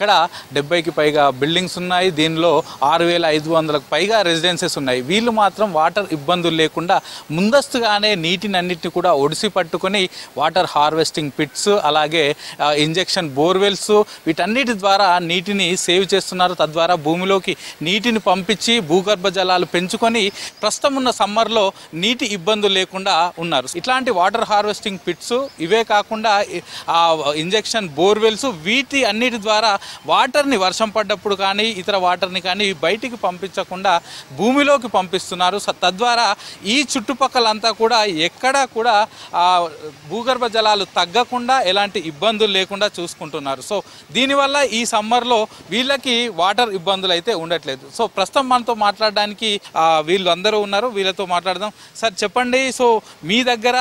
ఇక్కడ 70కి పైగా బిల్డింగ్స్ ఉన్నాయి. దీనిలో 6500కు పైగా రెసిడెన్సెస్ ఉన్నాయి. వీళ్ళు మాత్రం వాటర్ ఇబ్బందులు లేకుండా ముందస్తుగానే నీటిని అన్నిటిని కూడా ఒడిసి పట్టుకొని వాటర్ హార్వెస్టింగ్ పిట్స్, అలాగే ఇంజెక్షన్ బోర్వెల్స్, వీటన్నిటి ద్వారా నీటిని సేవ్ చేస్తున్నారు. తద్వారా భూమిలోకి నీటిని పంపించి భూగర్భ జలాలు పెంచుకొని ప్రస్తుతం ఉన్న సమ్మర్లో నీటి ఇబ్బందులు లేకుండా ఉన్నారు. ఇట్లాంటి వాటర్ హార్వెస్టింగ్ పిట్స్, ఇవే కాకుండా ఇంజెక్షన్ బోర్వెల్స్, వీటి అన్నిటి ద్వారా వాటర్ని వర్షం పడ్డప్పుడు కానీ ఇతర వాటర్ని కానీ బయటికి పంపించకుండా భూమిలోకి పంపిస్తున్నారు. తద్వారా ఈ చుట్టుపక్కలంతా కూడా ఎక్కడా కూడా భూగర్భ జలాలు తగ్గకుండా ఎలాంటి ఇబ్బందులు లేకుండా చూసుకుంటున్నారు. సో దీనివల్ల ఈ సమ్మర్లో వీళ్ళకి వాటర్ ఇబ్బందులు అయితే ఉండట్లేదు. సో ప్రస్తుతం మనతో మాట్లాడడానికి వీళ్ళు అందరూ ఉన్నారు. వీళ్ళతో మాట్లాడదాం. సార్ చెప్పండి, సో మీ దగ్గర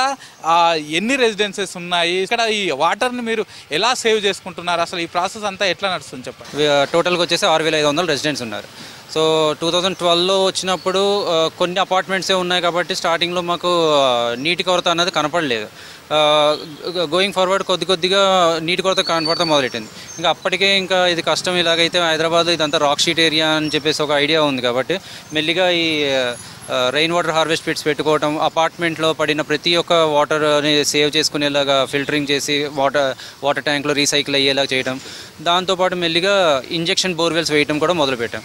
ఎన్ని రెసిడెన్సెస్ ఉన్నాయి? ఇక్కడ ఈ వాటర్ని మీరు ఎలా సేవ్ చేసుకుంటున్నారు? అసలు ఈ ప్రాసెస్ అంతా ఎట్లా నడుస్తుంది చెప్పండి. టోటల్గా వచ్చేసి 6500 రెసిడెంట్స్ ఉన్నారు. సో 2012లో వచ్చినప్పుడు కొన్ని అపార్ట్మెంట్సే ఉన్నాయి కాబట్టి స్టార్టింగ్లో మాకు నీటి కొరత అన్నది కనపడలేదు. గోయింగ్ ఫార్వర్డ్ కొద్దిగా నీటి కొరత కనపడతా మొదలెట్టింది. ఇంకా అప్పటికే ఇంకా ఇది కష్టం, ఇలాగైతే హైదరాబాద్ ఇదంతా రాక్ షీట్ ఏరియా అని చెప్పేసి ఒక ఐడియా ఉంది కాబట్టి మెల్లిగా ఈ రెయిన్ వాటర్ హార్వెస్ట్ పిట్స్ పెట్టుకోవటం, అపార్ట్మెంట్లో పడిన ప్రతి ఒక్క వాటర్ని సేవ్ చేసుకునేలాగా ఫిల్టరింగ్ చేసి వాటర్ ట్యాంక్లో రీసైకిల్ అయ్యేలాగా చేయడం, దాంతోపాటు మెల్లిగా ఇంజెక్షన్ బోర్వెల్స్ వేయటం కూడా మొదలుపెట్టాం.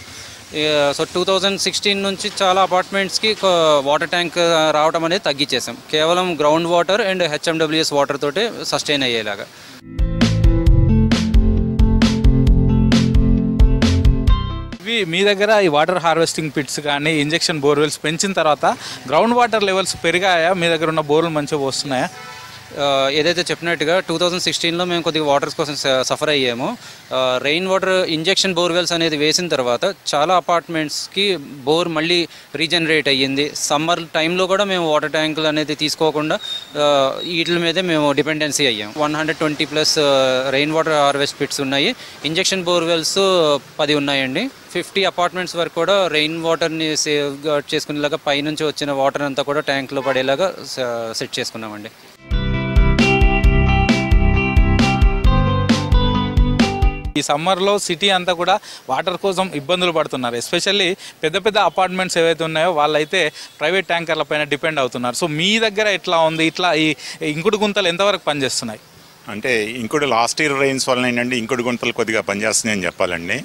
సో 2016 నుంచి చాలా అపార్ట్మెంట్స్కి వాటర్ ట్యాంక్ రావడం అనేది తగ్గించేసాం. కేవలం ground water and HMWS water తోటే సస్టైన్ అయ్యేలాగా. మీ దగ్గర ఈ వాటర్ హార్వెస్టింగ్ పిట్స్ కానీ ఇంజెక్షన్ బోర్వెల్స్ పెంచిన తర్వాత గ్రౌండ్ వాటర్ లెవెల్స్ పెరిగాయా? మీ దగ్గర ఉన్న బోర్లు మంచిగా వస్తున్నాయా? ఏదైతే చెప్పినట్టుగా 2016లో మేము కొద్దిగా వాటర్స్ కోసం సఫర్ అయ్యాము. రెయిన్ వాటర్ ఇంజెక్షన్ బోర్వెల్స్ అనేది వేసిన తర్వాత చాలా అపార్ట్మెంట్స్కి బోర్ మళ్ళీ రీజనరేట్ అయ్యింది. సమ్మర్ టైంలో కూడా మేము వాటర్ ట్యాంకులు అనేది తీసుకోకుండా వీటి మీదే మేము డిపెండెన్సీ అయ్యాము. 120+ రెయిన్ వాటర్ హార్వెస్ట్ పిట్స్ ఉన్నాయి. ఇంజెక్షన్ బోర్వెల్స్ 10 ఉన్నాయండి. 50 అపార్ట్మెంట్స్ వరకు కూడా రెయిన్ వాటర్ని సేవ్ చేసుకునేలాగా పైనుంచి వచ్చిన వాటర్ అంతా కూడా ట్యాంక్లో పడేలాగా సెట్ చేసుకున్నామండి. ఈ సమ్మర్లో సిటీ అంతా కూడా వాటర్ కోసం ఇబ్బందులు పడుతున్నారు. ఎస్పెషల్లీ పెద్ద అపార్ట్మెంట్స్ ఏవైతే ఉన్నాయో వాళ్ళైతే ప్రైవేట్ ట్యాంకర్ల పైన డిపెండ్ అవుతున్నారు. సో మీ దగ్గర ఎట్లా ఉంది? ఇట్లా ఈ ఇంకుడు గుంతలు ఎంతవరకు పనిచేస్తున్నాయి? అంటే ఇంకుడు లాస్ట్ ఇయర్ రెయిన్స్ వల్ల ఏంటంటే ఇంకుడు గుంతలు కొద్దిగా పనిచేస్తున్నాయని చెప్పాలండి.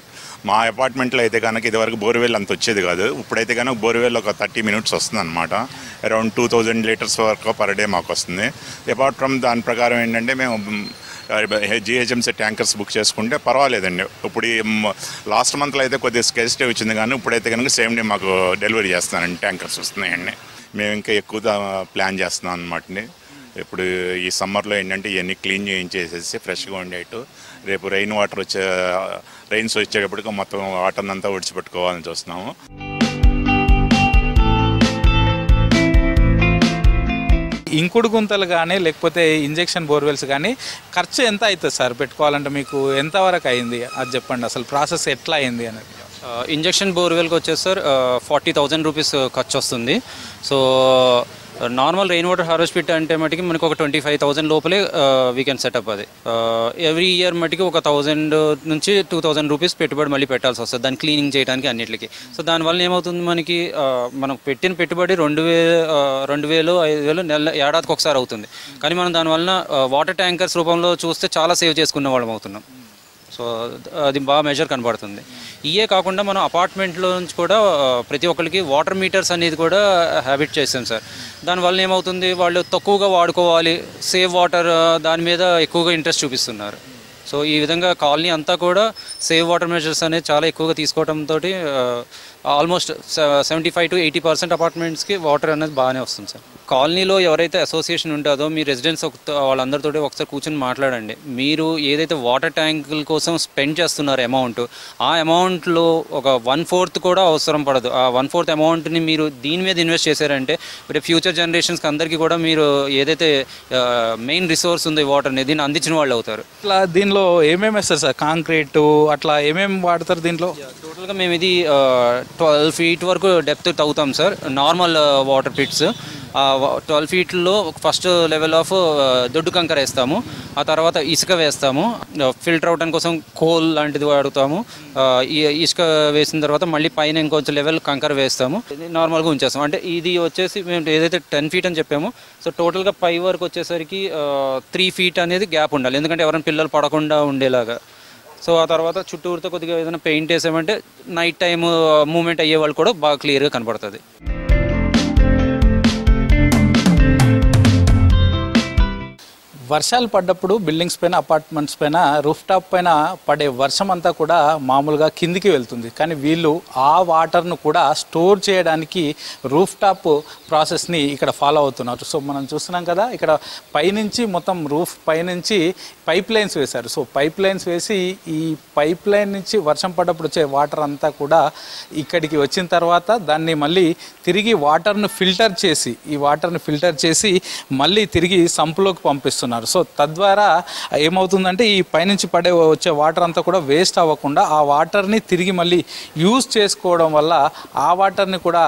మా అపార్ట్మెంట్లో అయితే కనుక ఇదివరకు బోర్వెల్ అంత వచ్చేది కాదు. ఇప్పుడైతే కనుక బోర్వెల్ ఒక 30 minutes వస్తుంది అనమాట. అరౌండ్ 2000 liters వరకు పర్ డే మాకు వస్తుంది. అపార్ట్ ఫ్రమ్ దాని ప్రకారం ఏంటంటే మేము జిహెచ్ఎంసీ ట్యాంకర్స్ బుక్ చేసుకుంటే పర్వాలేదండి. ఇప్పుడు ఈ లాస్ట్ మంత్లో అయితే కొద్దిగా స్కేర్సిటీ వచ్చింది, కానీ ఇప్పుడైతే కనుక సేమ్ డే మాకు డెలివరీ చేస్తున్నానండి, ట్యాంకర్స్ వస్తున్నాయండి. మేము ఇంకా ఎక్కువ ప్లాన్ చేస్తున్నాం అనమాట. ఇప్పుడు ఈ సమ్మర్లో ఏంటంటే ఇవన్నీ క్లీన్ చేయించేసేసి ఫ్రెష్గా ఉండేట్టు రేపు రెయిన్స్ వచ్చేటప్పటికి మొత్తం వాటర్ అంతా ఒడిచిపెట్టుకోవాలని చూస్తున్నాము. ఇంకుడు గుంతలు కానీ లేకపోతే ఇంజెక్షన్ బోర్వెల్స్ కానీ ఖర్చు ఎంత అవుతుంది సార్ పెట్టుకోవాలంటే? మీకు ఎంతవరకు అయింది అది చెప్పండి, అసలు ప్రాసెస్ ఎట్లా అయింది అనేది. ఇంజెక్షన్ బోర్వెల్కి వచ్చేసి సార్ 40,000 రూపీస్ ఖర్చు వస్తుంది. So normal rain water harvest pit అంటే మటుకి మనకి ఒక 25,000 లోపలే వీ కెన్ సెటప్. అది ఎవ్రీ ఇయర్ మటుకి ఒక 1000 నుంచి 2000 రూపీస్ పెట్టుబడి మళ్ళీ పెట్టాల్సి వస్తుంది దాన్ని క్లీనింగ్ చేయడానికి అన్నిటికి. సో దానివల్ల ఏమవుతుంది, మనకి మనం పెట్టిన పెట్టుబడి 2000 5000 ఏడాదికి ఒకసారి అవుతుంది. కానీ మనం దానివల్ల వాటర్ ట్యాంకర్స్ రూపంలో చూస్తే చాలా సేవ్ చేసుకున్న వాళ్ళం అవుతున్నాం. సో అది బాగా మెజర్ కనబడుతుంది. ఇవే కాకుండా మనం అపార్ట్మెంట్లో నుంచి కూడా ప్రతి ఒక్కరికి వాటర్ మీటర్స్ అనేది కూడా హ్యాబిట్ చేసాం సార్. దానివల్ల ఏమవుతుంది, వాళ్ళు తక్కువగా వాడుకోవాలి, సేవ్ వాటర్ దాని మీద ఎక్కువగా ఇంట్రెస్ట్ చూపిస్తున్నారు. సో ఈ విధంగా కాలనీ అంతా కూడా సేవ్ వాటర్ మెజర్స్ అనేది చాలా ఎక్కువగా తీసుకోవడంతో ఆల్మోస్ట్ 75 to 80% అపార్ట్మెంట్స్కి వాటర్ అనేది బాగానే వస్తుంది సార్. కాలనీలో ఎవరైతే అసోసియేషన్ ఉంటుందో మీ రెసిడెంట్స్ వాళ్ళందరితో ఒకసారి కూర్చొని మాట్లాడండి. మీరు ఏదైతే వాటర్ ట్యాంకుల కోసం స్పెండ్ చేస్తున్నారు అమౌంట్, ఆ అమౌంట్లో ఒక 1/4 కూడా అవసరం పడదు. ఆ 1/4 అమౌంట్ని మీరు దీని మీద ఇన్వెస్ట్ చేశారంటే రేపు ఫ్యూచర్ జనరేషన్స్కి అందరికీ కూడా మీరు ఏదైతే మెయిన్ రిసోర్స్ ఉంది వాటర్ని దీన్ని అందించిన వాళ్ళు అవుతారు. ఇట్లా దీనిలో ఏమేమి వేస్తారు సార్? కాంక్రీట్ అట్లా ఏమేమి వాడతారు దీంట్లో? టోటల్గా మేము ఇది 12 ఫీట్ వరకు డెప్త్ తవ్వుతాం సార్ నార్మల్ వాటర్ పిట్స్. 12 ఫీట్లో ఫస్ట్ లెవెల్ ఆఫ్ దొడ్డు కంకర వేస్తాము, ఆ తర్వాత ఇసుక వేస్తాము, ఫిల్టర్ అవడానికి కోసం కోల్ లాంటిది వాడుతాము. ఈ ఇసుక వేసిన తర్వాత మళ్ళీ పైన ఇంకొంచెం లెవెల్ కంకర వేస్తాము, నార్మల్గా ఉంచేస్తాము. అంటే ఇది వచ్చేసి మేము ఏదైతే 10 ఫీట్ అని చెప్పామో సో టోటల్గా పై వరకు వచ్చేసరికి 3 ఫీట్ అనేది గ్యాప్ ఉండాలి, ఎందుకంటే ఎవరైనా పిల్లలు పడకుండా ఉండేలాగా. సో ఆ తర్వాత చుట్టూరుతో కొద్దిగా ఏదైనా పెయింట్ వేసామంటే నైట్ టైం మూవ్మెంట్ అయ్యే వాళ్ళు కూడా బాగా క్లియర్గా కనపడుతుంది. వర్షాలు పడ్డప్పుడు బిల్డింగ్స్ పైన, అపార్ట్మెంట్స్ పైన, రూఫ్ టాప్ పైన పడే వర్షం అంతా కూడా మామూలుగా కిందికి వెళ్తుంది. కానీ వీళ్ళు ఆ వాటర్ను కూడా స్టోర్ చేయడానికి రూఫ్ టాప్ ప్రాసెస్ని ఇక్కడ ఫాలో అవుతున్నారు. సో మనం చూస్తున్నాం కదా, ఇక్కడ పైనుంచి మొత్తం రూఫ్ పైనుంచి పైప్ లైన్స్ వేశారు. సో పైప్ లైన్స్ వేసి ఈ పైప్ లైన్ నుంచి వర్షం పడ్డప్పుడు వచ్చే వాటర్ అంతా కూడా ఇక్కడికి వచ్చిన తర్వాత దాన్ని మళ్ళీ తిరిగి వాటర్ను ఫిల్టర్ చేసి, ఈ వాటర్ని ఫిల్టర్ చేసి మళ్ళీ తిరిగి సంపులోకి పంపిస్తున్నారు. సో తద్వారా ఏమవుతుందంటే ఈ పైనుంచి వచ్చే వాటర్ అంతా కూడా వేస్ట్ అవ్వకుండా ఆ వాటర్ని తిరిగి మళ్ళీ యూజ్ చేసుకోవడం వల్ల ఆ వాటర్ని కూడా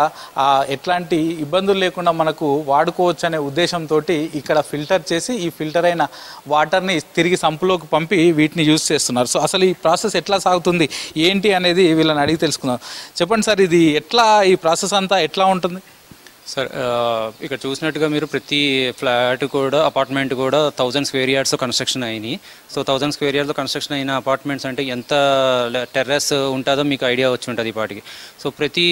ఎట్లాంటి ఇబ్బందులు లేకుండా మనకు వాడుకోవచ్చు అనే ఉద్దేశంతో ఇక్కడ ఫిల్టర్ చేసి ఈ ఫిల్టర్ అయిన వాటర్ని తిరిగి సంపులోకి పంపి వీటిని యూజ్ చేస్తున్నారు. సో అసలు ఈ ప్రాసెస్ ఎట్లా సాగుతుంది ఏంటి అనేది వీళ్ళని అడిగి తెలుసుకుందాం. చెప్పండి సార్, ఇది ఎట్లా, ఈ ప్రాసెస్ అంతా ఎట్లా ఉంటుంది? సార్ ఇక్కడ చూసినట్టుగా మీరు ప్రతి ఫ్లాట్ కూడా, అపార్ట్మెంట్ కూడా 1000 స్క్వేర్ యార్డ్స్ కన్స్ట్రక్షన్ అయినాయి. సో 1000 స్క్వేర్ యార్డ్లో కన్స్ట్రక్షన్ అయిన అపార్ట్మెంట్స్ అంటే ఎంత టెర్రస్ ఉంటుందో మీకు ఐడియా వచ్చి ఉంటుంది ఈ పాటికి. సో ప్రతి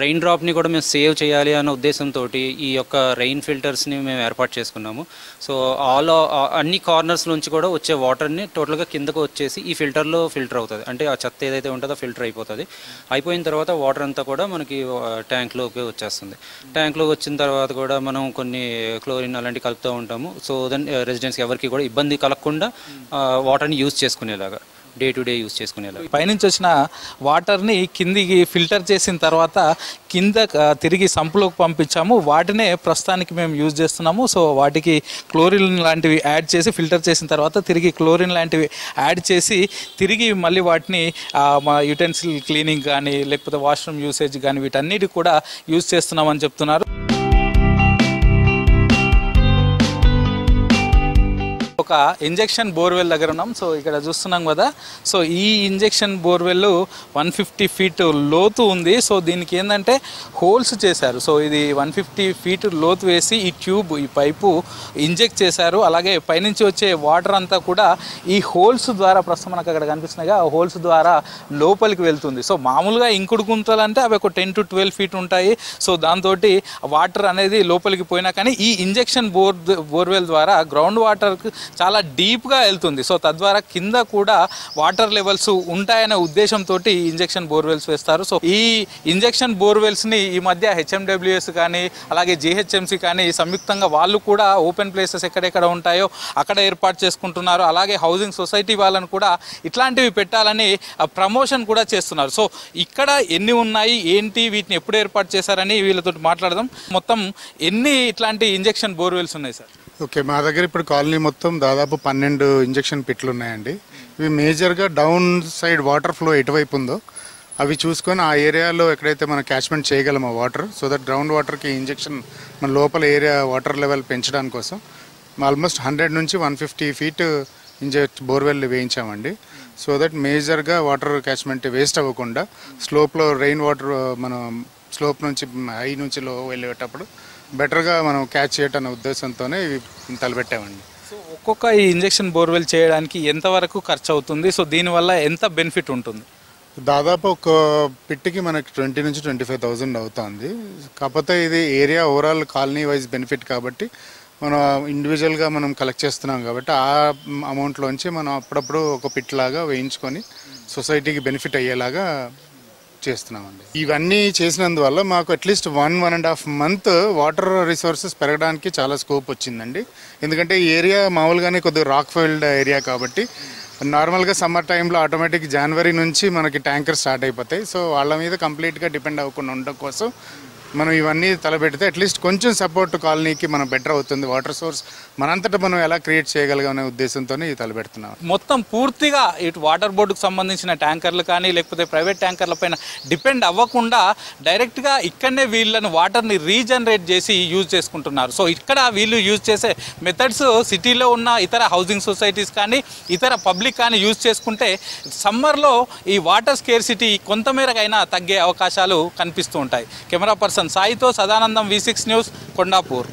రెయిన్ డ్రాప్ని కూడా మేము సేవ్ చేయాలి అన్న ఉద్దేశంతో ఈ యొక్క రెయిన్ ఫిల్టర్స్ని మేము ఏర్పాటు చేసుకున్నాము. సో అన్ని కార్నర్స్ నుంచి కూడా వచ్చే వాటర్ని టోటల్గా కిందకు వచ్చేసి ఈ ఫిల్టర్లో ఫిల్టర్ అవుతుంది. అంటే ఆ చెత్త ఏదైతే ఉంటుందో ఫిల్టర్ అయిపోతుంది. అయిపోయిన తర్వాత వాటర్ అంతా కూడా మనకి ట్యాంక్లోకి వచ్చేస్తుంది. ట్యాంక్లో వచ్చిన తర్వాత కూడా మనం కొన్ని క్లోరిన్ అలాంటివి కలుపుతూ ఉంటాము. సో దెన్ రెసిడెంట్స్కి ఎవరికి కూడా ఇబ్బంది కలగకుండా వాటర్ని యూజ్ చేసుకునేలాగా, డే టు డే యూజ్ చేసుకునేలాగా. పైనుంచి వచ్చిన వాటర్ని కిందికి ఫిల్టర్ చేసిన తర్వాత కింద తిరిగి సంపులోకి పంపించాము. వాటినే ప్రస్తుతానికి మేము యూజ్ చేస్తున్నాము. సో వాటికి క్లోరిన్ లాంటివి యాడ్ చేసి ఫిల్టర్ చేసిన తర్వాత తిరిగి క్లోరిన్ లాంటివి యాడ్ చేసి తిరిగి మళ్ళీ వాటిని మా యుటెన్సిల్ క్లీనింగ్ కానీ లేకపోతే వాష్రూమ్ యూసేజ్ కానీ వీటన్నిటి కూడా యూజ్ చేస్తున్నామని చెప్తున్నారు. ఒక ఇంజెక్షన్ బోర్వెల్ దగ్గర ఉన్నాం. సో ఇక్కడ చూస్తున్నాం కదా, సో ఈ ఇంజెక్షన్ బోర్వెల్ 150 ఫీట్ లోతు ఉంది. సో దీనికి ఏంటంటే హోల్స్ చేశారు. సో ఇది 150 ఫీట్ లోతు వేసి ఈ ట్యూబ్, ఈ పైపు ఇంజెక్ట్ చేశారు. అలాగే పైనుంచి వచ్చే వాటర్ అంతా కూడా ఈ హోల్స్ ద్వారా, ప్రస్తుతం మనకు అక్కడ కనిపిస్తున్నాయిగా, ఆ హోల్స్ ద్వారా లోపలికి వెళ్తుంది. సో మామూలుగా ఇంకుడు గుంతలు అంటే అవి ఒక 10 to 12 ఫీట్ ఉంటాయి. సో దాంతో వాటర్ అనేది లోపలికి పోయినా కానీ ఈ ఇంజెక్షన్ బోర్వెల్ ద్వారా గ్రౌండ్ వాటర్కి చాలా డీప్గా వెళ్తుంది. సో తద్వారా కింద కూడా వాటర్ లెవెల్స్ ఉంటాయనే ఉద్దేశంతో ఇంజెక్షన్ బోర్వెల్స్ వేస్తారు. సో ఈ ఇంజెక్షన్ బోర్వెల్స్ని ఈ మధ్య HMWS కానీ అలాగే GHMC కానీ సంయుక్తంగా వాళ్ళు కూడా ఓపెన్ ప్లేసెస్ ఎక్కడెక్కడ ఉంటాయో అక్కడ ఏర్పాటు చేసుకుంటున్నారు. అలాగే హౌసింగ్ సొసైటీ వాళ్ళని కూడా ఇట్లాంటివి పెట్టాలని ప్రమోషన్ కూడా చేస్తున్నారు. సో ఇక్కడ ఎన్ని ఉన్నాయి, ఏంటి, వీటిని ఎప్పుడు ఏర్పాటు చేశారని వీళ్ళతో మాట్లాడదాం. మొత్తం ఎన్ని ఇట్లాంటి ఇంజెక్షన్ బోర్వెల్స్ ఉన్నాయి సార్? ఓకే, మా దగ్గర ఇప్పుడు కాలనీ మొత్తం దాదాపు 12 ఇంజెక్షన్ పిట్లు ఉన్నాయండి. ఇవి మేజర్గా డౌన్ సైడ్ వాటర్ ఫ్లో ఎటువైపు ఉందో అవి చూసుకొని ఆ ఏరియాలో ఎక్కడైతే మనం క్యాచ్మెంట్ చేయగలమో వాటర్, సో దట్ గ్రౌండ్ వాటర్కి ఇంజెక్షన్ మన లోపల ఏరియా వాటర్ లెవెల్ పెంచడానికి కోసం ఆల్మోస్ట్ 100 నుంచి 150 ఫీట్ బోర్వెల్ వేయించామండి. సో దట్ మేజర్గా వాటర్ క్యాచ్మెంట్ వేస్ట్ అవ్వకుండా స్లోప్లో రెయిన్ వాటర్ మనం స్లోప్ నుంచి హై నుంచి లో వెళ్ళేటప్పుడు బెటర్గా మనం క్యాచ్ చేయటం అనే ఉద్దేశంతోనే తలపెట్టామండి. సో ఒక్కొక్క ఈ ఇంజెక్షన్ బోర్వెల్ చేయడానికి ఎంతవరకు ఖర్చు అవుతుంది? సో దీనివల్ల ఎంత బెనిఫిట్ ఉంటుంది? దాదాపు ఒక పిట్టికి మనకి 20 నుంచి 25,000 అవుతుంది. కాకపోతే ఇది area overall colony wise benefit కాబట్టి మనం ఇండివిజువల్గా మనం కలెక్ట్ చేస్తున్నాం కాబట్టి ఆ అమౌంట్లోంచి మనం అప్పుడప్పుడు ఒక పిట్ లాగా వేయించుకొని సొసైటీకి బెనిఫిట్ అయ్యేలాగా చేస్తున్నామండి. ఇవన్నీ చేసినందువల్ల మాకు అట్లీస్ట్ 1.5 month వాటర్ రిసోర్సెస్ పెరగడానికి చాలా స్కోప్ వచ్చిందండి. ఎందుకంటే ఈ ఏరియా మామూలుగానే కొద్దిగా రాక్ ఫీల్డ్ ఏరియా కాబట్టి నార్మల్గా సమ్మర్ టైంలో ఆటోమేటిక్ జనవరి నుంచి మనకి ట్యాంకర్ స్టార్ట్ అయిపోతాయి. సో వాళ్ళ మీద కంప్లీట్గా డిపెండ్ అవ్వకుండా ఉండడం కోసం మనం ఇవన్నీ తలపెడితే అట్లీస్ట్ కొంచెం సపోర్ట్ కాలనీకి మనం బెటర్ అవుతుంది. వాటర్ సోర్స్ మనంతటా మనం ఎలా క్రియేట్ చేయగలగనే ఉద్దేశంతో ఇది తలపెడుతున్నాం. మొత్తం పూర్తిగా ఇటు వాటర్ బోర్డుకు సంబంధించిన ట్యాంకర్లు కానీ లేకపోతే ప్రైవేట్ ట్యాంకర్ల పైన డిపెండ్ అవ్వకుండా డైరెక్ట్గా ఇక్కడనే వీళ్ళని వాటర్ని రీజనరేట్ చేసి యూజ్ చేసుకుంటున్నారు. సో ఇక్కడ వీళ్ళు యూజ్ చేసే మెథడ్స్ సిటీలో ఉన్న ఇతర హౌసింగ్ సొసైటీస్ కానీ ఇతర పబ్లిక్ కానీ యూజ్ చేసుకుంటే సమ్మర్లో ఈ వాటర్ స్కేర్సిటీ కొంతమేరకైనా తగ్గే అవకాశాలు కనిపిస్తూ ఉంటాయి. కెమెరా పర్సన్ సాయితో సదానందం, V6 న్యూస్, కొండాపూర్.